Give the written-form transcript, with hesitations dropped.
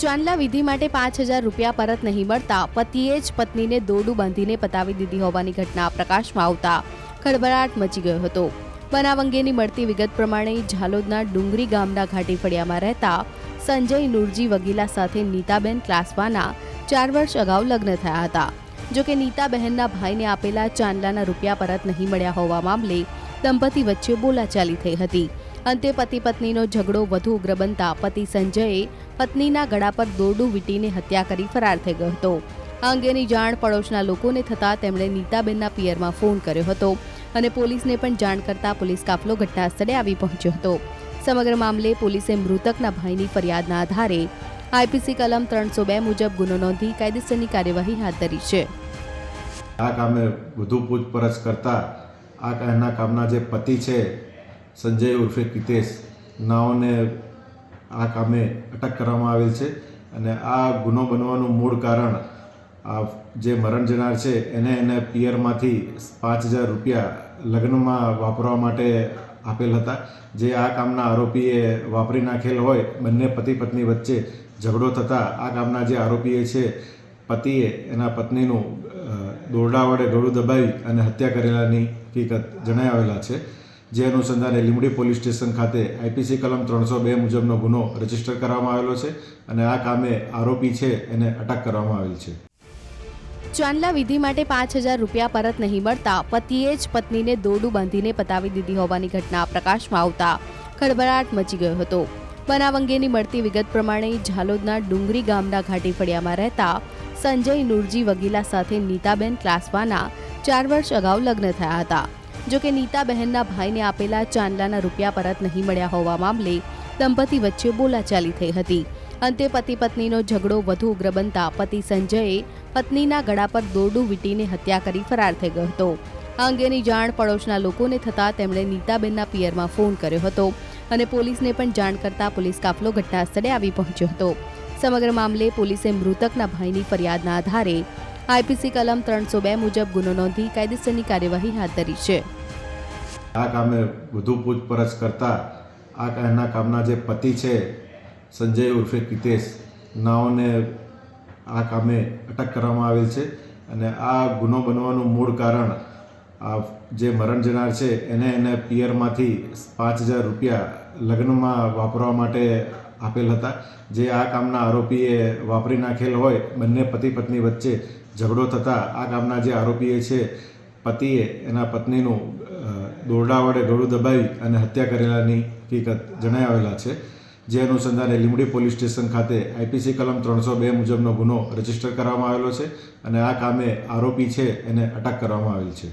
ચાંદલા વિધિ માટે 5,000 રૂપિયા પરત નહીં મળતા પતિએ જ પત્નીને દોરડું બાંધીને પતાવી દીધી હોવાની ઘટના પ્રકાશમાં આવતા ખળભળાટ મચી ગયો હતો। બનાવ અંગેની મળતી વિગત પ્રમાણે ઝાલોદના ડુંગરી ગામના ઘાટી ફળિયામાં રહેતા સંજય નુરજી વગીલા સાથે નીતાબેન ક્લાસવાના 4 વર્ષ અગાઉ લગ્ન થયા હતા। જોકે નીતાબહેનના ભાઈને આપેલા ચાંદલાના રૂપિયા પરત નહીં મળ્યા હોવા મામલે દંપતી વચ્ચે બોલાચાલી થઈ હતી। અંતે પતિ પત્નીનો ઝઘડો વધુ ઉગ્ર બનતા પતિ સંજયે પત્નીના ગળા પર દોરડું વીંટીને હત્યા કરી ફરાર થઈ ગયો હતો। આ અંગેની જાણ પડોશના લોકોને થતાં તેમણે નીતાબેનના પિયરમાં ફોન કર્યો હતો અને પોલીસને પણ જાણ કરતા પોલીસ કાફલો ઘટના સ્થળે આવી પહોંચ્યો હતો। સમગ્ર મામલે પોલીસે મૃતકના ભાઈની ફરિયાદના આધારે આઈપીસી કલમ 302 મુજબ ગુનો નોંધી કાયદેસરની કાર્યવાહી હાથ ધરી છે। આ કામે વધુ પૂછપરછ કરતા એના કામના જે પતિ છે સંજય ઉર્ફે કિતેશ નાઓને આ કામે અટક કરવામાં આવેલ છે અને આ ગુનો બનવાનું મૂળ કારણ જે મરણ જનાર છે એને પિયરમાંથી 5,000 રૂપિયા લગ્નમાં વાપરવા માટે આપેલ હતા, જે આ કામના આરોપીએ વાપરી નાખેલ હોય। બંને પતિ પત્ની વચ્ચે ઝઘડો થતાં આ કામના જે આરોપીએ છે પતિએ એના પત્નીનું દોરડા વડે ગળું દબાવી અને હત્યા કરેલાની હકીકત જણાઈ આવેલા છે। જે અનુસંધાને લીંબડી પોલીસ સ્ટેશન ખાતે આઈપીસી કલમ 302 મુજબનો ગુનો રજીસ્ટર કરવામાં આવેલો છે અને આ કામે આરોપી છે એને અટક કરવામાં આવેલ છે। ચાંદલા વિધિ માટે 5,000 રૂપિયા પરત નહીં મળતા પતિએ જ પત્નીને દોરડું બાંધીને પતાવી દીધી હોવાની ઘટના પ્રકાશમાં આવતા ખળભળાટ મચી ગયો હતો। બનાવ અંગેની મળતી વિગત પ્રમાણે ઝાલોદના ડુંગરી ગામના ઘાટી ફળિયામાં રહેતા સંજય નુરજી વગીલા સાથે નીતાબેન ક્લાસવાના 4 વર્ષ અગાઉ લગ્ન થયા હતા। જોકે નીતાબહેનના ભાઈને આપેલા ચાંદલાના રૂપિયા પરત નહીં મળ્યા હોવા મામલે દંપતી વચ્ચે બોલાચાલી થઈ હતી। અંતે પતિ પત્નીનો ઝઘડો વધુ ઉગ્ર બનતા પતિ સંજયે પત્નીના ગળા પર દોરડું વીંટીને હત્યા કરી ફરાર થઈ ગયો હતો। આ અંગેની જાણ પડોશના લોકોને થતાં તેમણે નીતાબેનના પિયરમાં ફોન કર્યો હતો અને પોલીસને પણ જાણ કરતા પોલીસ કાફલો ઘટના સ્થળે આવી પહોંચ્યો હતો। સમગ્ર મામલે પોલીસે મૃતકના ભાઈની ફરિયાદના આધારે આઈપીસી કલમ 302 મુજબ ગુનો નોંધી કાયદેસરની કાર્યવાહી હાથ ધરી છે। આ કામે વધુ પૂછપરછ કરતા એના કામના જે પતિ છે સંજય ઉર્ફે કિતેશ નાઓને આ કામે અટક કરવામાં આવેલ છે અને આ ગુનો બનવાનું મૂળ કારણ જે મરણ જનાર છે એને પિયરમાંથી 5,000 રૂપિયા લગ્નમાં વાપરવા માટે આપેલ હતા, જે આ કામના આરોપીએ વાપરી નાખેલ હોય। બંને પતિ પત્ની વચ્ચે ઝઘડો થતાં આ કામના જે આરોપીએ છે પતિએ એના પત્નીનું દોરડા વડે ગળું દબાવી અને હત્યા કરેલાની હકીકત જણાઈ આવેલા છે। જે અનુસંધાને લીંબડી પોલીસ સ્ટેશન ખાતે આઈપીસી કલમ 302 મુજબનો ગુનો રજીસ્ટર કરવામાં આવેલો છે અને આ કામે આરોપી છે એને અટક કરવામાં આવેલ છે।